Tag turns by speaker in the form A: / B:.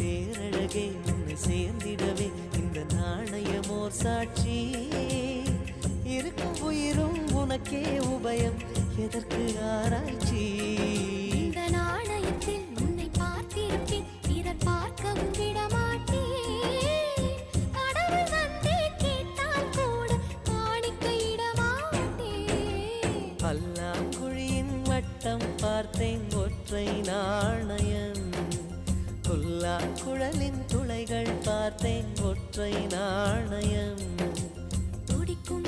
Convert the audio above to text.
A: பேரழகே உன்னை சேர்ந்திடவே இந்த நாணயமோர் சாட்சி இருக்கும் உயிரும் உனக்கே உபயம் எதற்கு ஆராய்ச்சி
B: இந்த நாணயத்தில் உன்னை பார்த்திருப்பேன் பிறர் பார்க்கவும் விடமாட்டேன் கடவுள் வந்தே கேட்டால் கூட காணிக்கையிடமாட்டேன்
A: பல்லாங்குழியின் வட்டம் பார்த்தேன் ஒற்றை நாணயம் கொல்லா குழலின் துளைகள் பார்த்தேன் ஒற்றை நாணயம்
B: துடிக்கும்